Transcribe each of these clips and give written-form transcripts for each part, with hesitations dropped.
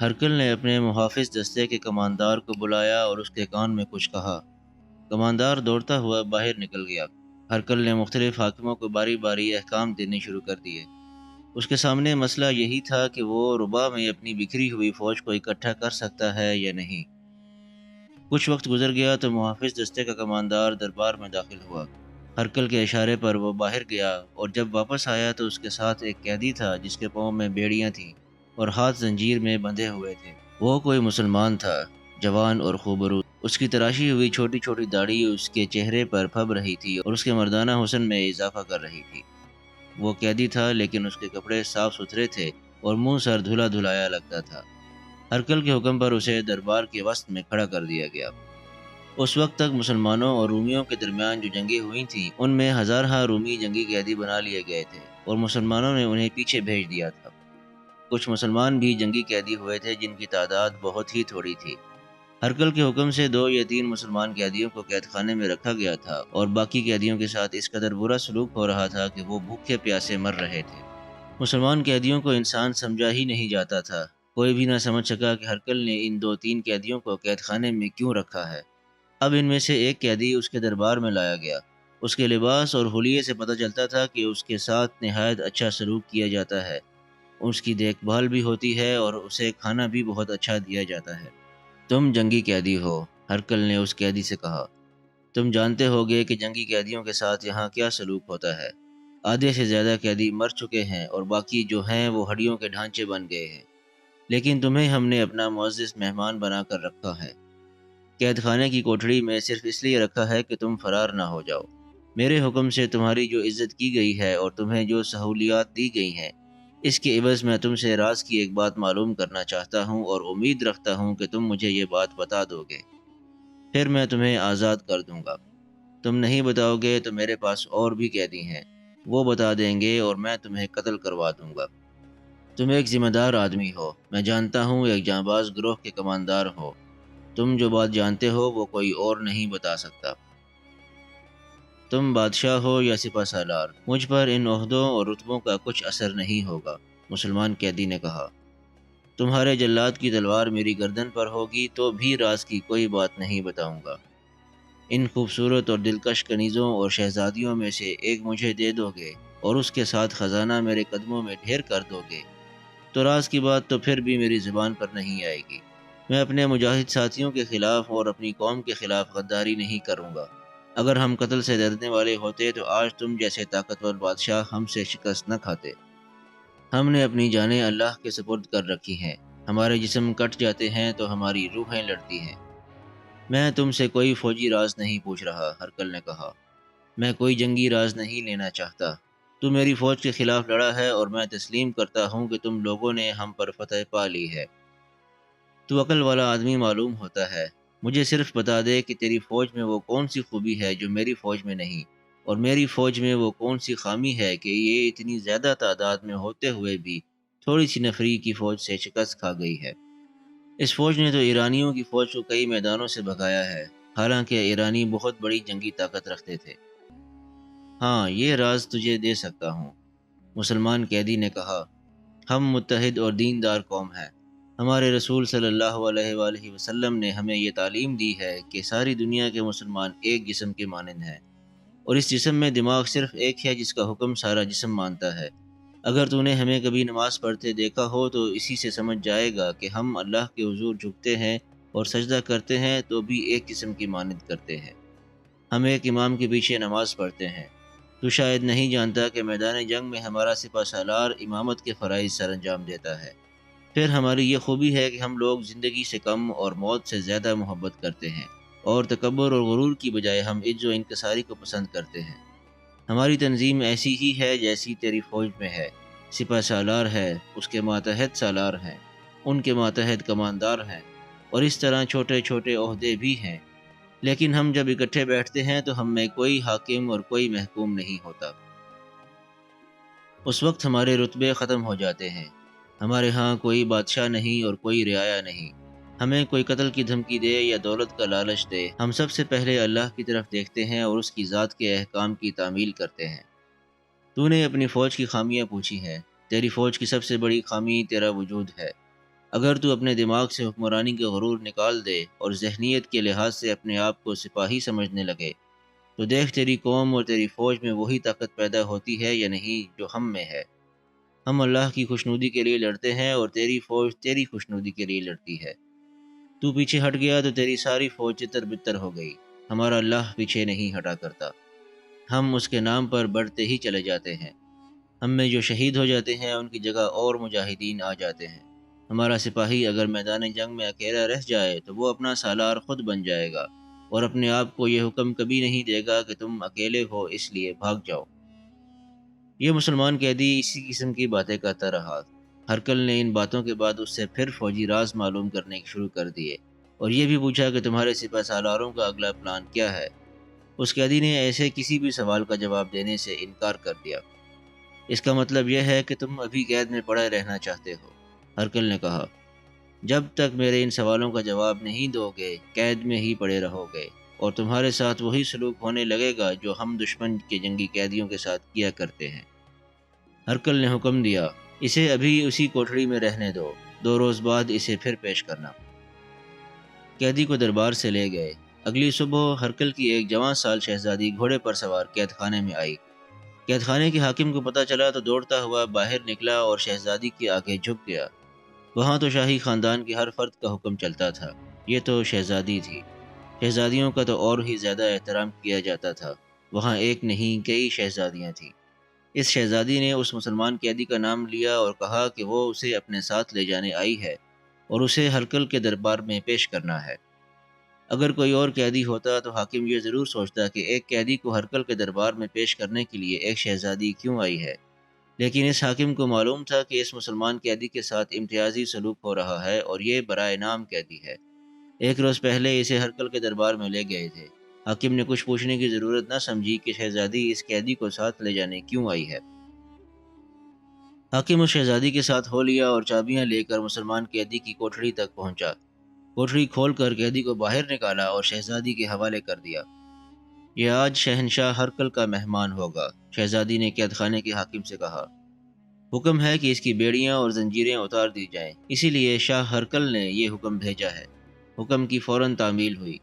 ہرکل نے اپنے محافظ دستے کے کماندار کو بلایا اور اس کے کان میں کچھ کہا۔ کماندار دوڑتا ہوا باہر نکل گیا۔ ہرکل نے مختلف حاکموں کو باری باری احکام دینے شروع کر دیے۔ اس کے سامنے مسئلہ یہی تھا کہ وہ رباع میں اپنی بکھری ہوئی فوج کو اکٹھا کر سکتا ہے یا نہیں۔ کچھ وقت گزر گیا تو محافظ دستے کا کماندار دربار میں داخل ہوا۔ ہرکل کے اشارے پر وہ باہر گیا اور جب واپس آیا تو اس کے ساتھ ایک قیدی تھا جس کے پاؤں میں بیڑیاں تھیں اور ہاتھ زنجیر میں بندھے ہوئے تھے۔ وہ کوئی مسلمان تھا، جوان اور خوبرو۔ اس کی تراشی ہوئی چھوٹی چھوٹی داڑھی اس کے چہرے پر پھب رہی تھی اور اس کے مردانہ حسن میں اضافہ کر رہی تھی۔ وہ قیدی تھا لیکن اس کے کپڑے صاف ستھرے تھے اور منہ سر دھلا دھلایا لگتا تھا۔ ہرکل کے حکم پر اسے دربار کے وسط میں کھڑا کر دیا گیا۔ اس وقت تک مسلمانوں اور رومیوں کے درمیان جو جنگیں ہوئی تھیں ان میں ہزارہ رومی جنگی قیدی بنا لیے گئے تھے اور مسلمانوں نے انہیں پیچھے بھیج دیا تھا۔ کچھ مسلمان بھی جنگی قیدی ہوئے تھے جن کی تعداد بہت ہی تھوڑی تھی۔ ہرکل کے حکم سے 2 یا 3 مسلمان قیدیوں کو قید خانے میں رکھا گیا تھا اور باقی قیدیوں کے ساتھ اس قدر برا سلوک ہو رہا تھا کہ وہ بھوکے پیاسے مر رہے تھے۔ مسلمان قیدیوں کو انسان سمجھا ہی نہیں جاتا تھا۔ کوئی بھی نہ سمجھ سکا کہ ہرکل نے ان 2-3 قیدیوں کو قید خانے میں کیوں رکھا ہے۔ اب ان میں سے ایک قیدی اس کے دربار میں لایا گیا۔ اس کے لباس اور حلیے سے پتہ چلتا تھا کہ اس کے ساتھ نہایت اچھا سلوک کیا جاتا ہے، اس کی دیکھ بھال بھی ہوتی ہے اور اسے کھانا بھی بہت اچھا دیا جاتا ہے۔ تم جنگی قیدی ہو، ہرکل نے اس قیدی سے کہا۔ تم جانتے ہوگے کہ جنگی قیدیوں کے ساتھ یہاں کیا سلوک ہوتا ہے۔ آدھے سے زیادہ قیدی مر چکے ہیں اور باقی جو ہیں وہ ہڈیوں کے ڈھانچے بن گئے ہیں، لیکن تمہیں ہم نے اپنا معزز مہمان بنا کر رکھا ہے۔ قید خانے کی کوٹڑی میں صرف اس لیے رکھا ہے کہ تم فرار نہ ہو جاؤ۔ میرے حکم سے تمہاری جو عزت کی گئی ہے اور تمہیں جو سہولیات دی گئی ہیں، اس کے عوض میں تم سے راز کی ایک بات معلوم کرنا چاہتا ہوں اور امید رکھتا ہوں کہ تم مجھے یہ بات بتا دو گے، پھر میں تمہیں آزاد کر دوں گا۔ تم نہیں بتاؤ گے تو میرے پاس اور بھی قیدی ہیں، وہ بتا دیں گے اور میں تمہیں قتل کروا دوں گا۔ تم ایک ذمہ دار آدمی ہو، میں جانتا ہوں ایک جانباز گروہ کے کماندار ہو۔ تم جو بات جانتے ہو وہ کوئی اور نہیں بتا سکتا۔ تم بادشاہ ہو یا سپہ سالار، مجھ پر ان عہدوں اور رتبوں کا کچھ اثر نہیں ہوگا، مسلمان قیدی نے کہا۔ تمہارے جلاد کی تلوار میری گردن پر ہوگی تو بھی راز کی کوئی بات نہیں بتاؤں گا۔ ان خوبصورت اور دلکش کنیزوں اور شہزادیوں میں سے ایک مجھے دے دو گے اور اس کے ساتھ خزانہ میرے قدموں میں ڈھیر کر دو گے تو راز کی بات تو پھر بھی میری زبان پر نہیں آئے گی۔ میں اپنے مجاہد ساتھیوں کے خلاف اور اپنی قوم کے خلاف غداری نہیں کروں گا۔ اگر ہم قتل سے ڈرنے والے ہوتے تو آج تم جیسے طاقتور بادشاہ ہم سے شکست نہ کھاتے۔ ہم نے اپنی جانیں اللہ کے سپرد کر رکھی ہیں، ہمارے جسم کٹ جاتے ہیں تو ہماری روحیں لڑتی ہیں۔ میں تم سے کوئی فوجی راز نہیں پوچھ رہا، ہرکل نے کہا۔ میں کوئی جنگی راز نہیں لینا چاہتا۔ تو میری فوج کے خلاف لڑا ہے اور میں تسلیم کرتا ہوں کہ تم لوگوں نے ہم پر فتح پا لی ہے۔ تو عقل والا آدمی معلوم ہوتا ہے۔ مجھے صرف بتا دے کہ تیری فوج میں وہ کون سی خوبی ہے جو میری فوج میں نہیں، اور میری فوج میں وہ کون سی خامی ہے کہ یہ اتنی زیادہ تعداد میں ہوتے ہوئے بھی تھوڑی سی نفری کی فوج سے شکست کھا گئی ہے۔ اس فوج نے تو ایرانیوں کی فوج کو کئی میدانوں سے بھگایا ہے، حالانکہ ایرانی بہت بڑی جنگی طاقت رکھتے تھے۔ ہاں، یہ راز تجھے دے سکتا ہوں، مسلمان قیدی نے کہا۔ ہم متحد اور دیندار قوم ہیں۔ ہمارے رسول صلی اللہ علیہ وآلہ وسلم نے ہمیں یہ تعلیم دی ہے کہ ساری دنیا کے مسلمان ایک جسم کے مانند ہیں، اور اس جسم میں دماغ صرف ایک ہے جس کا حکم سارا جسم مانتا ہے۔ اگر تو نے ہمیں کبھی نماز پڑھتے دیکھا ہو تو اسی سے سمجھ جائے گا کہ ہم اللہ کے حضور جھکتے ہیں اور سجدہ کرتے ہیں تو بھی ایک جسم کی مانند کرتے ہیں۔ ہم ایک امام کے پیچھے نماز پڑھتے ہیں۔ تو شاید نہیں جانتا کہ میدان جنگ میں ہمارا سپہ سالار امامت کے فرائض سر انجام دیتا ہے۔ پھر ہماری یہ خوبی ہے کہ ہم لوگ زندگی سے کم اور موت سے زیادہ محبت کرتے ہیں، اور تکبر اور غرور کی بجائے ہم عجز و انکساری کو پسند کرتے ہیں۔ ہماری تنظیم ایسی ہی ہے جیسی تیری فوج میں ہے۔ سپہ سالار ہے، اس کے ماتحت سالار ہیں، ان کے ماتحت کماندار ہیں، اور اس طرح چھوٹے چھوٹے عہدے بھی ہیں، لیکن ہم جب اکٹھے بیٹھتے ہیں تو ہم میں کوئی حاکم اور کوئی محکوم نہیں ہوتا۔ اس وقت ہمارے رتبے ختم ہو جاتے ہیں۔ ہمارے ہاں کوئی بادشاہ نہیں اور کوئی رعایا نہیں۔ ہمیں کوئی قتل کی دھمکی دے یا دولت کا لالچ دے، ہم سب سے پہلے اللہ کی طرف دیکھتے ہیں اور اس کی ذات کے احکام کی تعمیل کرتے ہیں۔ تو نے اپنی فوج کی خامیاں پوچھی ہیں۔ تیری فوج کی سب سے بڑی خامی تیرا وجود ہے۔ اگر تو اپنے دماغ سے حکمرانی کا غرور نکال دے اور ذہنیت کے لحاظ سے اپنے آپ کو سپاہی سمجھنے لگے تو دیکھ تیری قوم اور تیری فوج میں وہی طاقت پیدا ہوتی ہے یا نہیں جو ہم میں ہے۔ ہم اللہ کی خوشنودی کے لیے لڑتے ہیں اور تیری فوج تیری خوشنودی کے لیے لڑتی ہے۔ تو پیچھے ہٹ گیا تو تیری ساری فوج تتر بتر ہو گئی۔ ہمارا اللہ پیچھے نہیں ہٹا کرتا، ہم اس کے نام پر بڑھتے ہی چلے جاتے ہیں۔ ہم میں جو شہید ہو جاتے ہیں ان کی جگہ اور مجاہدین آ جاتے ہیں۔ ہمارا سپاہی اگر میدان جنگ میں اکیلا رہ جائے تو وہ اپنا سالار خود بن جائے گا اور اپنے آپ کو یہ حکم کبھی نہیں دے گا کہ تم اکیلے ہو اس لیے بھاگ جاؤ۔ یہ مسلمان قیدی اسی قسم کی باتیں کرتا رہا۔ ہرکل نے ان باتوں کے بعد اس سے پھر فوجی راز معلوم کرنے شروع کر دیے اور یہ بھی پوچھا کہ تمہارے سپہ سالاروں کا اگلا پلان کیا ہے۔ اس قیدی نے ایسے کسی بھی سوال کا جواب دینے سے انکار کر دیا۔ اس کا مطلب یہ ہے کہ تم ابھی قید میں پڑے رہنا چاہتے ہو، ہرکل نے کہا۔ جب تک میرے ان سوالوں کا جواب نہیں دو گے قید میں ہی پڑے رہو گے اور تمہارے ساتھ وہی سلوک ہونے لگے گا جو ہم دشمن کے جنگی قیدیوں کے ساتھ کیا کرتے ہیں۔ ہرکل نے حکم دیا، اسے ابھی اسی کوٹھڑی میں رہنے دو، 2 روز بعد اسے پھر پیش کرنا۔ قیدی کو دربار سے لے گئے۔ اگلی صبح ہرکل کی ایک جوان سال شہزادی گھوڑے پر سوار قید خانے میں آئی۔ قید خانے کے حاکم کو پتہ چلا تو دوڑتا ہوا باہر نکلا اور شہزادی کے آگے جھک گیا۔ وہاں تو شاہی خاندان کے ہر فرد کا حکم چلتا تھا، یہ تو شہزادی تھی۔ شہزادیوں کا تو اور ہی زیادہ احترام کیا جاتا تھا، وہاں ایک نہیں کئی شہزادیاں تھیں۔ اس شہزادی نے اس مسلمان قیدی کا نام لیا اور کہا کہ وہ اسے اپنے ساتھ لے جانے آئی ہے اور اسے ہرکل کے دربار میں پیش کرنا ہے۔ اگر کوئی اور قیدی ہوتا تو حاکم یہ ضرور سوچتا کہ ایک قیدی کو ہرکل کے دربار میں پیش کرنے کے لیے ایک شہزادی کیوں آئی ہے، لیکن اس حاکم کو معلوم تھا کہ اس مسلمان قیدی کے ساتھ امتیازی سلوک ہو رہا ہے اور یہ برائے نام قیدی ہے۔ 1 روز پہلے اسے ہرکل کے دربار میں لے گئے تھے۔ حاکم نے کچھ پوچھنے کی ضرورت نہ سمجھی کہ شہزادی اس قیدی کو ساتھ لے جانے کیوں آئی ہے۔ حاکم اس شہزادی کے ساتھ ہو لیا اور چابیاں لے کر مسلمان قیدی کی کوٹھڑی تک پہنچا۔ کوٹھڑی کھول کر قیدی کو باہر نکالا اور شہزادی کے حوالے کر دیا۔ یہ آج شہنشاہ ہرکل کا مہمان ہوگا، شہزادی نے قید خانے کے حاکم سے کہا۔ حکم ہے کہ اس کی بیڑیاں اور زنجیریں اتار دی جائیں، اسی لیے شاہ ہرکل نے یہ حکم بھیجا ہے۔ حکم کی فوراً تعمیل ہوئی۔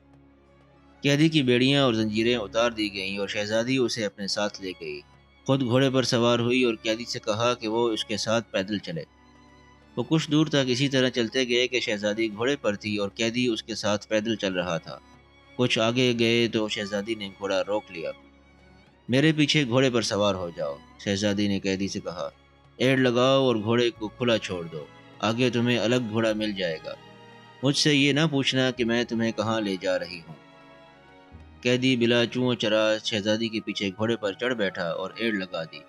قیدی کی بیڑیاں اور زنجیریں اتار دی گئیں اور شہزادی اسے اپنے ساتھ لے گئی۔ خود گھوڑے پر سوار ہوئی اور قیدی سے کہا کہ وہ اس کے ساتھ پیدل چلے۔ وہ کچھ دور تک اسی طرح چلتے گئے کہ شہزادی گھوڑے پر تھی اور قیدی اس کے ساتھ پیدل چل رہا تھا۔ کچھ آگے گئے تو شہزادی نے گھوڑا روک لیا۔ میرے پیچھے گھوڑے پر سوار ہو جاؤ، شہزادی نے قیدی سے کہا۔ ایڑ لگاؤ اور گھوڑے کو کھلا چھوڑ دو، آگے تمہیں الگ گھوڑا مل جائے گا۔ مجھ سے یہ نہ پوچھنا کہ میں تمہیں کہاں لے جا رہی ہوں۔ قیدی بلا چوں چرا شہزادی کے پیچھے گھوڑے پر چڑھ بیٹھا اور ایڑ لگا دی۔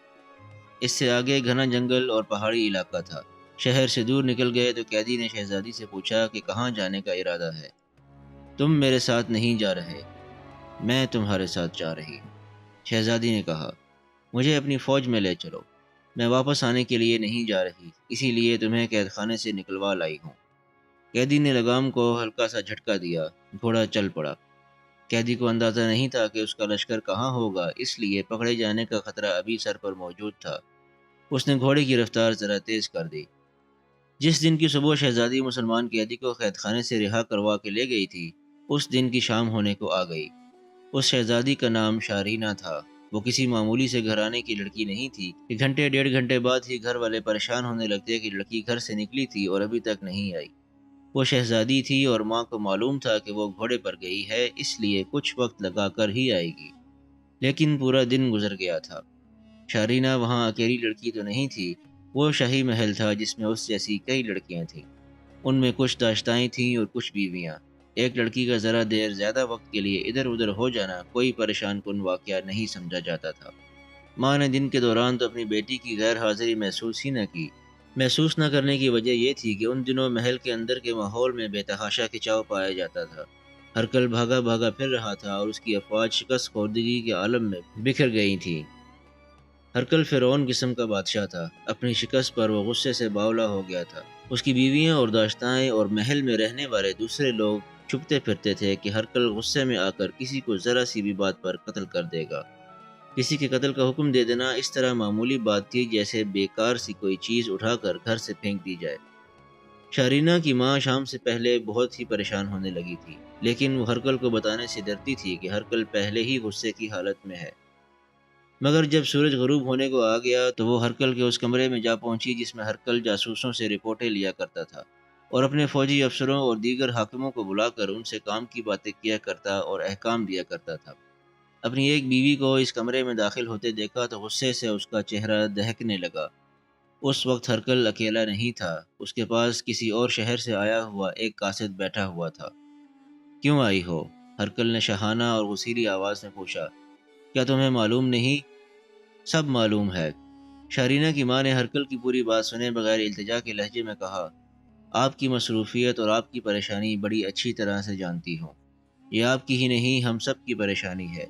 اس سے آگے گھنا جنگل اور پہاڑی علاقہ تھا۔ شہر سے دور نکل گئے تو قیدی نے شہزادی سے پوچھا کہ کہاں جانے کا ارادہ ہے۔ تم میرے ساتھ نہیں جا رہے، میں تمہارے ساتھ جا رہی ہوں، شہزادی نے کہا۔ مجھے اپنی فوج میں لے چلو، میں واپس آنے کے لیے نہیں جا رہی، اسی لیے تمہیں قید خانے سے نکلوا لائی ہوں۔ قیدی نے لگام کو ہلکا سا جھٹکا دیا، گھوڑا چل پڑا۔ قیدی کو اندازہ نہیں تھا کہ اس کا لشکر کہاں ہوگا، اس لیے پکڑے جانے کا خطرہ ابھی سر پر موجود تھا۔ اس نے گھوڑے کی رفتار ذرا تیز کر دی۔ جس دن کی صبح شہزادی مسلمان قیدی کو قید خانے سے رہا کروا کے لے گئی تھی، اس دن کی شام ہونے کو آ گئی۔ اس شہزادی کا نام شارینہ تھا۔ وہ کسی معمولی سے گھرانے کی لڑکی نہیں تھی کہ گھنٹے 1.5 گھنٹے بعد ہی گھر والے پریشان ہونے لگتے کہ لڑکی گھر سے نکلی تھی اور ابھی تک نہیں آئی۔ وہ شہزادی تھی اور ماں کو معلوم تھا کہ وہ گھوڑے پر گئی ہے، اس لیے کچھ وقت لگا کر ہی آئے گی، لیکن پورا دن گزر گیا تھا۔ شارینہ وہاں اکیلی لڑکی تو نہیں تھی، وہ شاہی محل تھا جس میں اس جیسی کئی لڑکیاں تھیں۔ ان میں کچھ داشتائیں تھیں اور کچھ بیویاں۔ ایک لڑکی کا ذرا دیر زیادہ وقت کے لیے ادھر ادھر ہو جانا کوئی پریشان کن واقعہ نہیں سمجھا جاتا تھا۔ ماں نے دن کے دوران تو اپنی بیٹی کی غیر حاضری محسوس ہی نہ کی۔ محسوس نہ کرنے کی وجہ یہ تھی کہ ان دنوں محل کے اندر کے ماحول میں بے تحاشا کھچاؤ پایا جاتا تھا۔ ہرکل بھاگا بھاگا پھر رہا تھا اور اس کی افواج شکست خوردگی کے عالم میں بکھر گئی تھیں۔ ہرکل فرعون قسم کا بادشاہ تھا، اپنی شکست پر وہ غصے سے باولا ہو گیا تھا۔ اس کی بیویاں اور داشتائیں اور محل میں رہنے والے دوسرے لوگ چھپتے پھرتے تھے کہ ہرکل غصے میں آ کر کسی کو ذرا سی بھی بات پر قتل کر دے گا۔ کسی کے قتل کا حکم دے دینا اس طرح معمولی بات تھی جیسے بیکار سی کوئی چیز اٹھا کر گھر سے پھینک دی جائے۔ شارینہ کی ماں شام سے پہلے بہت ہی پریشان ہونے لگی تھی، لیکن وہ ہرکل کو بتانے سے ڈرتی تھی کہ ہرکل پہلے ہی غصے کی حالت میں ہے۔ مگر جب سورج غروب ہونے کو آ گیا تو وہ ہرکل کے اس کمرے میں جا پہنچی جس میں ہرکل جاسوسوں سے رپورٹیں لیا کرتا تھا اور اپنے فوجی افسروں اور دیگر حاکموں کو بلا کر ان سے کام کی باتیں کیا کرتا اور احکام دیا کرتا تھا۔ اپنی ایک بیوی کو اس کمرے میں داخل ہوتے دیکھا تو غصے سے اس کا چہرہ دہکنے لگا۔ اس وقت ہرکل اکیلا نہیں تھا، اس کے پاس کسی اور شہر سے آیا ہوا ایک قاصد بیٹھا ہوا تھا۔ کیوں آئی ہو؟ ہرکل نے شاہانہ اور غصیلی آواز میں پوچھا۔ کیا تمہیں معلوم نہیں؟ سب معلوم ہے۔ شارینہ کی ماں نے ہرکل کی پوری بات سنے بغیر التجا کے لہجے میں کہا، آپ کی مصروفیت اور آپ کی پریشانی بڑی اچھی طرح سے جانتی ہوں۔ یہ آپ کی ہی نہیں، ہم سب کی پریشانی ہے۔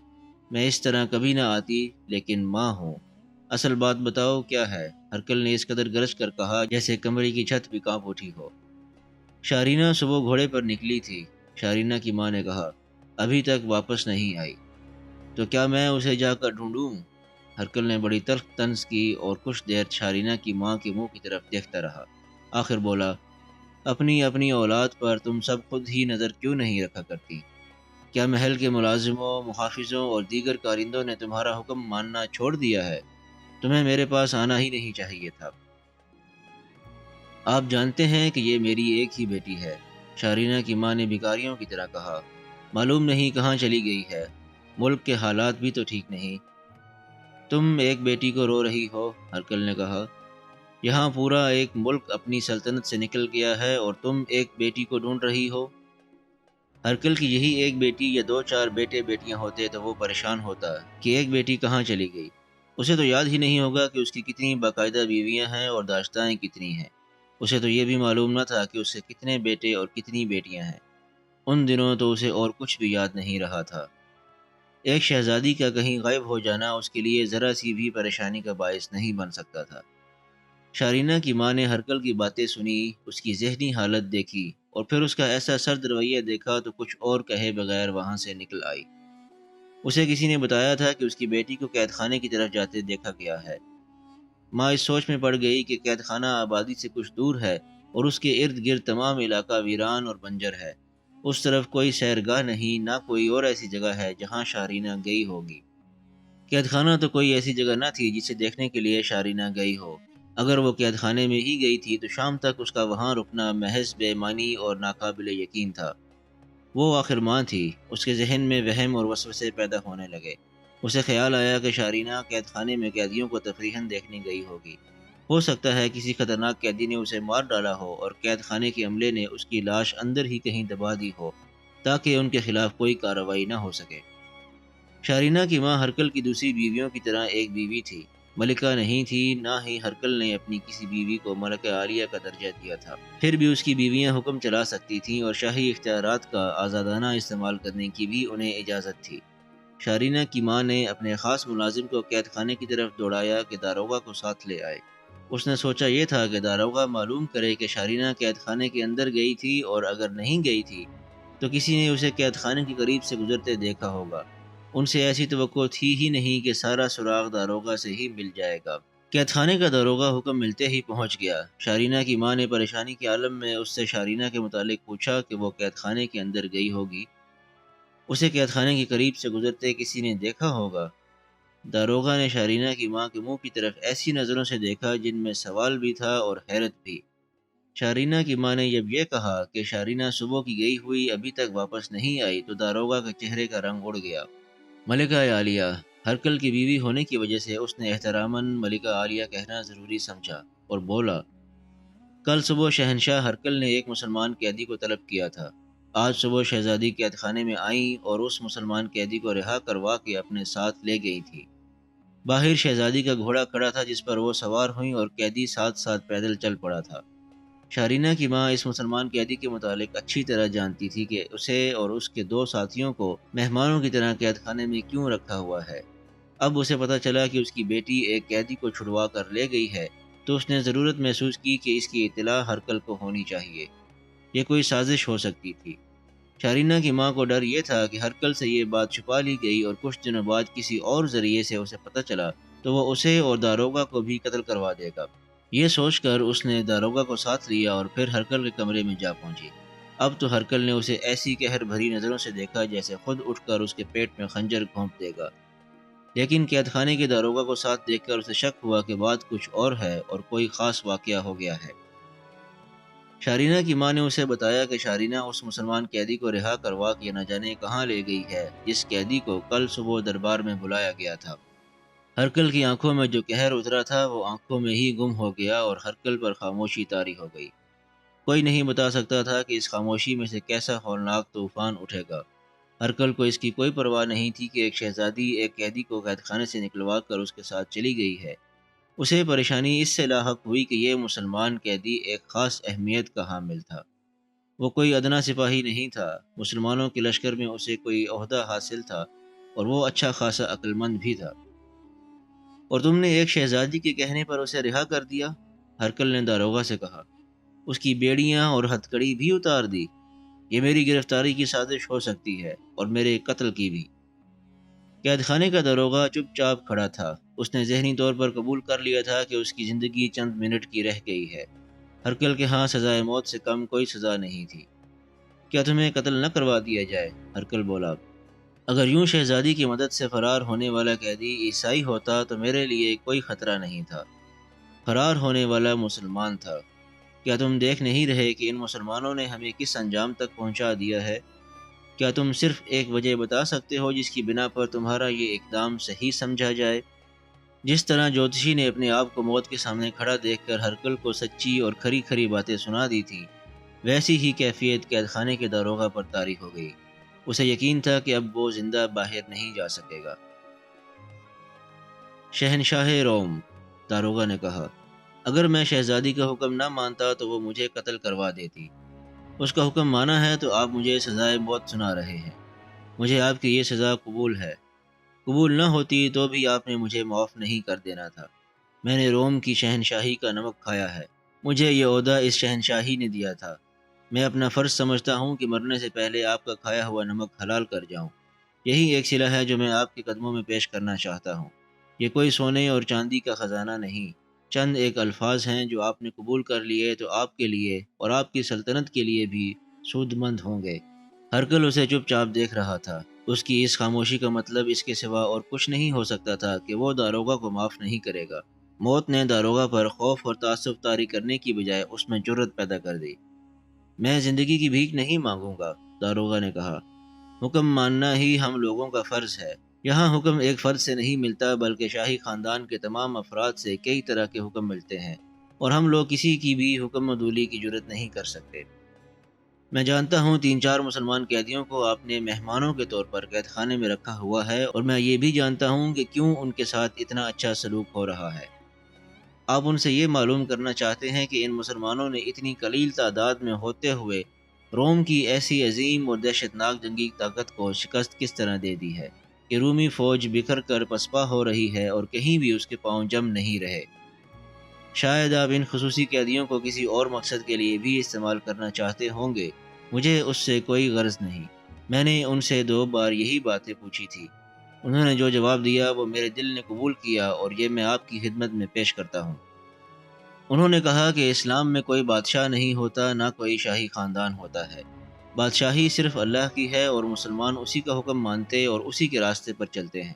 میں اس طرح کبھی نہ آتی، لیکن ماں ہوں۔ اصل بات بتاؤ کیا ہے؟ ہرکل نے اس قدر گرج کر کہا جیسے کمرے کی چھت بھی کانپ اٹھی ہو۔ شارینہ صبح گھوڑے پر نکلی تھی، شارینہ کی ماں نے کہا، ابھی تک واپس نہیں آئی۔ تو کیا میں اسے جا کر ڈھونڈوں؟ ہرکل نے بڑی تلخ طنز کی اور کچھ دیر شارینہ کی ماں کے منہ کی طرف دیکھتا رہا۔ آخر بولا، اپنی اپنی اولاد پر تم سب خود ہی نظر کیوں نہیں رکھا کرتی؟ کیا محل کے ملازموں، محافظوں اور دیگر کارندوں نے تمہارا حکم ماننا چھوڑ دیا ہے؟ تمہیں میرے پاس آنا ہی نہیں چاہیے تھا۔ آپ جانتے ہیں کہ یہ میری ایک ہی بیٹی ہے، شارینہ کی ماں نے بھکاریوں کی طرح کہا۔ معلوم نہیں کہاں چلی گئی ہے، ملک کے حالات بھی تو ٹھیک نہیں۔ تم ایک بیٹی کو رو رہی ہو، ہرکل نے کہا۔ یہاں پورا ایک ملک اپنی سلطنت سے نکل گیا ہے اور تم ایک بیٹی کو ڈھونڈ رہی ہو؟ ہرکل کی یہی ایک بیٹی یا دو چار بیٹے بیٹیاں ہوتے تو وہ پریشان ہوتا کہ ایک بیٹی کہاں چلی گئی۔ اسے تو یاد ہی نہیں ہوگا کہ اس کی کتنی باقاعدہ بیویاں ہیں اور داشتائیں کتنی ہیں۔ اسے تو یہ بھی معلوم نہ تھا کہ اس سے کتنے بیٹے اور کتنی بیٹیاں ہیں۔ ان دنوں تو اسے اور کچھ بھی یاد نہیں رہا تھا۔ ایک شہزادی کا کہیں غائب ہو جانا اس کے لیے ذرا سی بھی پریشانی کا باعث نہیں بن سکتا تھا۔ شارینہ کی ماں نے ہرکل کی باتیں سنی، اس کی ذہنی حالت دیکھی اور پھر اس کا ایسا سرد رویہ دیکھا تو کچھ اور کہے بغیر وہاں سے نکل آئی۔ اسے کسی نے بتایا تھا کہ اس کی بیٹی کو قید خانے کی طرف جاتے دیکھا گیا ہے۔ ماں اس سوچ میں پڑ گئی کہ قید خانہ آبادی سے کچھ دور ہے اور اس کے ارد گرد تمام علاقہ ویران اور بنجر ہے۔ اس طرف کوئی سیرگاہ نہیں، نہ کوئی اور ایسی جگہ ہے جہاں شارینہ گئی ہوگی۔ قید خانہ تو کوئی ایسی جگہ نہ تھی جسے دیکھنے کے لیے شارینہ گئی ہو۔ اگر وہ قید خانے میں ہی گئی تھی تو شام تک اس کا وہاں رکنا محض بے معنی اور ناقابل یقین تھا۔ وہ آخر ماں تھی، اس کے ذہن میں وہم اور وسوسے پیدا ہونے لگے۔ اسے خیال آیا کہ شارینہ قید خانے میں قیدیوں کو تفریحاً دیکھنے گئی ہوگی۔ ہو سکتا ہے کسی خطرناک قیدی نے اسے مار ڈالا ہو اور قید خانے کے عملے نے اس کی لاش اندر ہی کہیں دبا دی ہو تاکہ ان کے خلاف کوئی کارروائی نہ ہو سکے۔ شارینہ کی ماں ہرکل کی دوسری بیویوں کی طرح ایک بیوی تھی، ملکہ نہیں تھی، نہ ہی ہرکل نے اپنی کسی بیوی کو ملکہ عالیہ کا درجہ دیا تھا۔ پھر بھی اس کی بیویاں حکم چلا سکتی تھیں اور شاہی اختیارات کا آزادانہ استعمال کرنے کی بھی انہیں اجازت تھی۔ شارینہ کی ماں نے اپنے خاص ملازم کو قید خانے کی طرف دوڑایا کہ داروغہ کو ساتھ لے آئے۔ اس نے سوچا یہ تھا کہ داروغہ معلوم کرے کہ شارینہ قید خانے کے اندر گئی تھی، اور اگر نہیں گئی تھی تو کسی نے اسے قید خانے کے قریب سے گزرتے دیکھا ہوگا۔ ان سے ایسی توقع تھی ہی نہیں کہ سارا سراغ داروغہ سے ہی مل جائے گا۔ قید خانے کا داروغہ حکم ملتے ہی پہنچ گیا۔ شارینہ کی ماں نے پریشانی کے عالم میں اس سے شارینہ کے متعلق پوچھا کہ وہ قید خانے کے اندر گئی ہوگی، اسے قید خانے کے قریب سے گزرتے کسی نے دیکھا ہوگا۔ داروغہ نے شارینہ کی ماں کے منہ کی طرف ایسی نظروں سے دیکھا جن میں سوال بھی تھا اور حیرت بھی۔ شارینہ کی ماں نے جب یہ کہا کہ شارینہ صبح کی گئی ہوئی ابھی تک واپس نہیں آئی تو داروغہ کے چہرے کا رنگ اڑ گیا۔ ملکہ عالیہ، ہرکل کی بیوی ہونے کی وجہ سے اس نے احتراماً ملکہ عالیہ کہنا ضروری سمجھا اور بولا، کل صبح شہنشاہ ہرکل نے ایک مسلمان قیدی کو طلب کیا تھا۔ آج صبح شہزادی قید خانے میں آئیں اور اس مسلمان قیدی کو رہا کروا کے اپنے ساتھ لے گئی تھی۔ باہر شہزادی کا گھوڑا کھڑا تھا جس پر وہ سوار ہوئیں اور قیدی ساتھ ساتھ پیدل چل پڑا تھا۔ شارینہ کی ماں اس مسلمان قیدی کے متعلق اچھی طرح جانتی تھی کہ اسے اور اس کے دو ساتھیوں کو مہمانوں کی طرح قید خانے میں کیوں رکھا ہوا ہے۔ اب اسے پتہ چلا کہ اس کی بیٹی ایک قیدی کو چھڑوا کر لے گئی ہے تو اس نے ضرورت محسوس کی کہ اس کی اطلاع ہرکل کو ہونی چاہیے۔ یہ کوئی سازش ہو سکتی تھی۔ شارینہ کی ماں کو ڈر یہ تھا کہ ہرکل سے یہ بات چھپا لی گئی اور کچھ دنوں بعد کسی اور ذریعے سے اسے پتہ چلا تو وہ اسے اور داروغہ کو بھی قتل کروا دے گا۔ یہ سوچ کر اس نے داروغہ کو ساتھ لیا اور پھر ہرکل کے کمرے میں جا پہنچی۔ اب تو ہرکل نے اسے ایسی قہر بھری نظروں سے دیکھا جیسے خود اٹھ کر اس کے پیٹ میں خنجر گھونپ دے گا، لیکن قید خانے کے داروغہ کو ساتھ دیکھ کر اسے شک ہوا کہ بات کچھ اور ہے اور کوئی خاص واقعہ ہو گیا ہے۔ شارینہ کی ماں نے اسے بتایا کہ شارینہ اس مسلمان قیدی کو رہا کروا کے نہ جانے کہاں لے گئی ہے جس قیدی کو کل صبح دربار میں بلایا گیا تھا۔ ہرکل کی آنکھوں میں جو قہر اترا تھا وہ آنکھوں میں ہی گم ہو گیا اور ہرکل پر خاموشی طاری ہو گئی۔ کوئی نہیں بتا سکتا تھا کہ اس خاموشی میں سے کیسا ہولناک طوفان اٹھے گا۔ ہرکل کو اس کی کوئی پرواہ نہیں تھی کہ ایک شہزادی ایک قیدی کو قید خانے سے نکلوا کر اس کے ساتھ چلی گئی ہے۔ اسے پریشانی اس سے لاحق ہوئی کہ یہ مسلمان قیدی ایک خاص اہمیت کا حامل تھا۔ وہ کوئی ادنا سپاہی نہیں تھا، مسلمانوں کے لشکر میں اسے کوئی عہدہ حاصل تھا اور وہ اچھا خاصا عقل مند بھی تھا۔ اور تم نے ایک شہزادی کے کہنے پر اسے رہا کر دیا؟ ہرکل نے داروغہ سے کہا۔ اس کی بیڑیاں اور ہتھکڑی بھی اتار دی؟ یہ میری گرفتاری کی سازش ہو سکتی ہے اور میرے قتل کی بھی۔ قید خانے کا داروغہ چپ چاپ کھڑا تھا۔ اس نے ذہنی طور پر قبول کر لیا تھا کہ اس کی زندگی چند منٹ کی رہ گئی ہے۔ ہرکل کے ہاں سزائے موت سے کم کوئی سزا نہیں تھی۔ کیا تمہیں قتل نہ کروا دیا جائے؟ ہرکل بولا۔ اگر یوں شہزادی کی مدد سے فرار ہونے والا قیدی عیسائی ہوتا تو میرے لیے کوئی خطرہ نہیں تھا۔ فرار ہونے والا مسلمان تھا۔ کیا تم دیکھ نہیں رہے کہ ان مسلمانوں نے ہمیں کس انجام تک پہنچا دیا ہے؟ کیا تم صرف ایک وجہ بتا سکتے ہو جس کی بنا پر تمہارا یہ اقدام صحیح سمجھا جائے؟ جس طرح جوتشی نے اپنے آپ کو موت کے سامنے کھڑا دیکھ کر ہرکل کو سچی اور کھری کھری باتیں سنا دی تھی، ویسی ہی کیفیت قید خانے کے داروغہ پر طاری ہو گئی۔ اسے یقین تھا کہ اب وہ زندہ باہر نہیں جا سکے گا۔ شہنشاہ روم، داروغہ نے کہا، اگر میں شہزادی کا حکم نہ مانتا تو وہ مجھے قتل کروا دیتی۔ اس کا حکم مانا ہے تو آپ مجھے سزائے موت سنا رہے ہیں۔ مجھے آپ کی یہ سزا قبول ہے۔ قبول نہ ہوتی تو بھی آپ نے مجھے معاف نہیں کر دینا تھا۔ میں نے روم کی شہنشاہی کا نمک کھایا ہے۔ مجھے یہ عہدہ اس شہنشاہی نے دیا تھا۔ میں اپنا فرض سمجھتا ہوں کہ مرنے سے پہلے آپ کا کھایا ہوا نمک حلال کر جاؤں۔ یہی ایک صلہ ہے جو میں آپ کے قدموں میں پیش کرنا چاہتا ہوں۔ یہ کوئی سونے اور چاندی کا خزانہ نہیں، چند ایک الفاظ ہیں جو آپ نے قبول کر لیے تو آپ کے لیے اور آپ کی سلطنت کے لیے بھی سود مند ہوں گے۔ ہرکل اسے چپ چاپ دیکھ رہا تھا۔ اس کی اس خاموشی کا مطلب اس کے سوا اور کچھ نہیں ہو سکتا تھا کہ وہ داروغہ کو معاف نہیں کرے گا۔ موت نے داروغہ پر خوف اور تعصب طاری کرنے کی بجائے اس میں جرأت پیدا کر دی۔ میں زندگی کی بھیک نہیں مانگوں گا، داروغہ نے کہا۔ حکم ماننا ہی ہم لوگوں کا فرض ہے۔ یہاں حکم ایک فرد سے نہیں ملتا بلکہ شاہی خاندان کے تمام افراد سے کئی طرح کے حکم ملتے ہیں، اور ہم لوگ کسی کی بھی حکم عدولی کی جرأت نہیں کر سکتے۔ میں جانتا ہوں 3-4 مسلمان قیدیوں کو آپ نے مہمانوں کے طور پر قید خانے میں رکھا ہوا ہے، اور میں یہ بھی جانتا ہوں کہ کیوں ان کے ساتھ اتنا اچھا سلوک ہو رہا ہے۔ آپ ان سے یہ معلوم کرنا چاہتے ہیں کہ ان مسلمانوں نے اتنی قلیل تعداد میں ہوتے ہوئے روم کی ایسی عظیم اور دہشت ناک جنگی طاقت کو شکست کس طرح دے دی ہے کہ رومی فوج بکھر کر پسپا ہو رہی ہے اور کہیں بھی اس کے پاؤں جم نہیں رہے۔ شاید آپ ان خصوصی قیدیوں کو کسی اور مقصد کے لیے بھی استعمال کرنا چاہتے ہوں گے، مجھے اس سے کوئی غرض نہیں۔ میں نے ان سے 2 بار یہی باتیں پوچھی تھی، انہوں نے جو جواب دیا وہ میرے دل نے قبول کیا اور یہ میں آپ کی خدمت میں پیش کرتا ہوں۔ انہوں نے کہا کہ اسلام میں کوئی بادشاہ نہیں ہوتا، نہ کوئی شاہی خاندان ہوتا ہے۔ بادشاہی صرف اللہ کی ہے اور مسلمان اسی کا حکم مانتے اور اسی کے راستے پر چلتے ہیں۔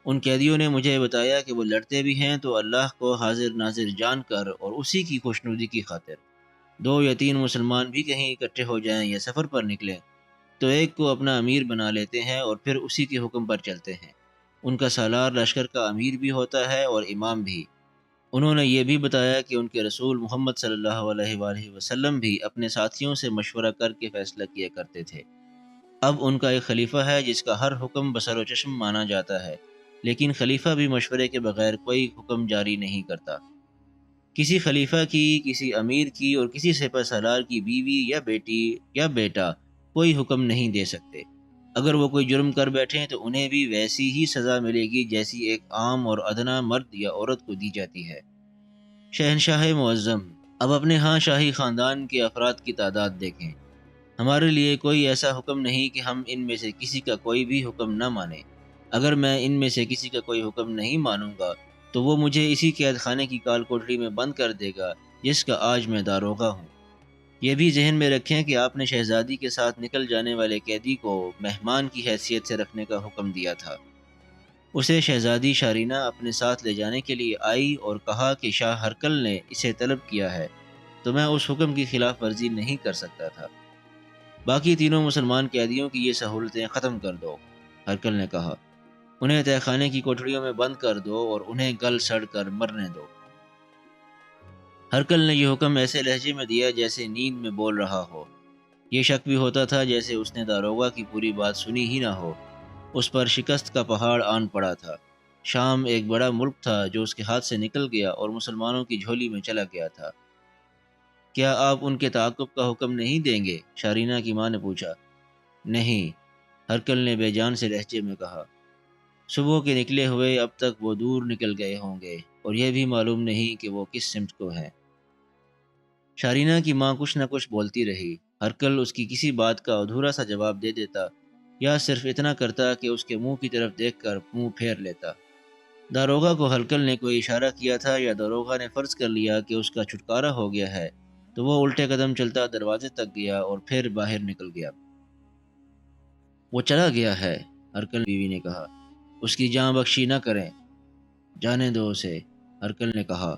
ان قیدیوں نے مجھے بتایا کہ وہ لڑتے بھی ہیں تو اللہ کو حاضر ناظر جان کر اور اسی کی خوشنودی کی خاطر۔ 2 یا 3 مسلمان بھی کہیں اکٹھے ہو جائیں یا سفر پر نکلیں تو ایک کو اپنا امیر بنا لیتے ہیں اور پھر اسی کے حکم پر چلتے ہیں۔ ان کا سالار لشکر کا امیر بھی ہوتا ہے اور امام بھی۔ انہوں نے یہ بھی بتایا کہ ان کے رسول محمد صلی اللہ علیہ وآلہ وسلم بھی اپنے ساتھیوں سے مشورہ کر کے فیصلہ کیا کرتے تھے۔ اب ان کا ایک خلیفہ ہے جس کا ہر حکم بصر و چشم مانا جاتا ہے، لیکن خلیفہ بھی مشورے کے بغیر کوئی حکم جاری نہیں کرتا۔ کسی خلیفہ کی، کسی امیر کی اور کسی سپہ سالار کی بیوی یا بیٹی یا بیٹا کوئی حکم نہیں دے سکتے۔ اگر وہ کوئی جرم کر بیٹھیں تو انہیں بھی ویسی ہی سزا ملے گی جیسی ایک عام اور ادنا مرد یا عورت کو دی جاتی ہے۔ شہنشاہ معظم، اب اپنے ہاں شاہی خاندان کے افراد کی تعداد دیکھیں۔ ہمارے لیے کوئی ایسا حکم نہیں کہ ہم ان میں سے کسی کا کوئی بھی حکم نہ مانیں۔ اگر میں ان میں سے کسی کا کوئی حکم نہیں مانوں گا تو وہ مجھے اسی قید خانے کی کال کوٹری میں بند کر دے گا جس کا آج میں داروغہ ہوں۔ یہ بھی ذہن میں رکھیں کہ آپ نے شہزادی کے ساتھ نکل جانے والے قیدی کو مہمان کی حیثیت سے رکھنے کا حکم دیا تھا۔ اسے شہزادی شارینہ اپنے ساتھ لے جانے کے لیے آئی اور کہا کہ شاہ ہرکل نے اسے طلب کیا ہے، تو میں اس حکم کی خلاف ورزی نہیں کر سکتا تھا۔ باقی تینوں مسلمان قیدیوں کی یہ سہولتیں ختم کر دو، ہرکل نے کہا۔ انہیں تہہ خانے کی کوٹریوں میں بند کر دو اور انہیں گل سڑ کر مرنے دو۔ ہرکل نے یہ حکم ایسے لہجے میں دیا جیسے نیند میں بول رہا ہو۔ یہ شک بھی ہوتا تھا جیسے اس نے داروغہ کی پوری بات سنی ہی نہ ہو۔ اس پر شکست کا پہاڑ آن پڑا تھا۔ شام ایک بڑا ملک تھا جو اس کے ہاتھ سے نکل گیا اور مسلمانوں کی جھولی میں چلا گیا تھا۔ کیا آپ ان کے تعاقب کا حکم نہیں دیں گے؟ شارینہ کی ماں نے پوچھا۔ نہیں، ہرکل نے بے جان سے لہجے میں کہا۔ صبح کے نکلے ہوئے اب تک وہ دور نکل گئے ہوں گے اور یہ بھی معلوم نہیں کہ وہ کس سمت کو ہیں۔ شارینہ کی ماں کچھ نہ کچھ بولتی رہی۔ ہرکل اس کی کسی بات کا ادھورا سا جواب دے دیتا یا صرف اتنا کرتا کہ اس کے منہ کی طرف دیکھ کر منہ پھیر لیتا۔ داروغہ کو ہرکل نے کوئی اشارہ کیا تھا یا داروغہ نے فرض کر لیا کہ اس کا چھٹکارا ہو گیا ہے تو وہ الٹے قدم چلتا دروازے تک گیا اور پھر باہر نکل گیا۔ وہ چلا گیا ہے، ہرکل بیوی نے کہا۔ اس کی جاں بخشی نہ کریں۔ جانے دو اسے، ہرکل نے کہا۔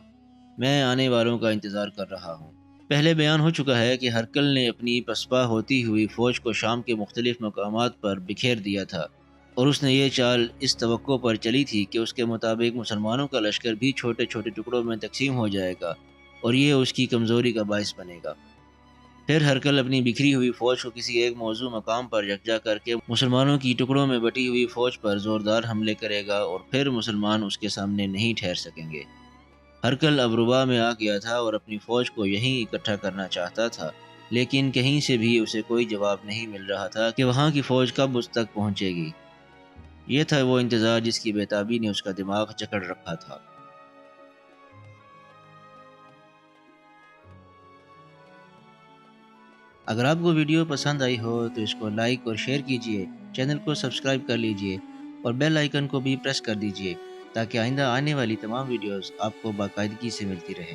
میں آنے والوں کا انتظار کر رہا ہوں۔ پہلے بیان ہو چکا ہے کہ ہرکل نے اپنی پسپا ہوتی ہوئی فوج کو شام کے مختلف مقامات پر بکھیر دیا تھا، اور اس نے یہ چال اس توقع پر چلی تھی کہ اس کے مطابق مسلمانوں کا لشکر بھی چھوٹے چھوٹے ٹکڑوں میں تقسیم ہو جائے گا اور یہ اس کی کمزوری کا باعث بنے گا۔ پھر ہرکل اپنی بکھری ہوئی فوج کو کسی ایک موزوں مقام پر یکجا کر کے مسلمانوں کی ٹکڑوں میں بٹی ہوئی فوج پر زوردار حملے کرے گا اور پھر مسلمان اس کے سامنے نہیں ٹھہر سکیں گے۔ ہرکل اب ربا میں آ گیا تھا اور اپنی فوج کو یہیں اکٹھا کرنا چاہتا تھا، لیکن کہیں سے بھی اسے کوئی جواب نہیں مل رہا تھا کہ وہاں کی فوج کب اس تک پہنچے گی۔ یہ تھا وہ انتظار جس کی بے تابی نے اس کا دماغ جکڑ رکھا تھا۔ اگر آپ کو ویڈیو پسند آئی ہو تو اس کو لائک اور شیئر کیجیے، چینل کو سبسکرائب کر لیجیے اور بیل آئیکن کو بھی پریس کر دیجیے تاکہ آئندہ آنے والی تمام ویڈیوز آپ کو باقاعدگی سے ملتی رہیں۔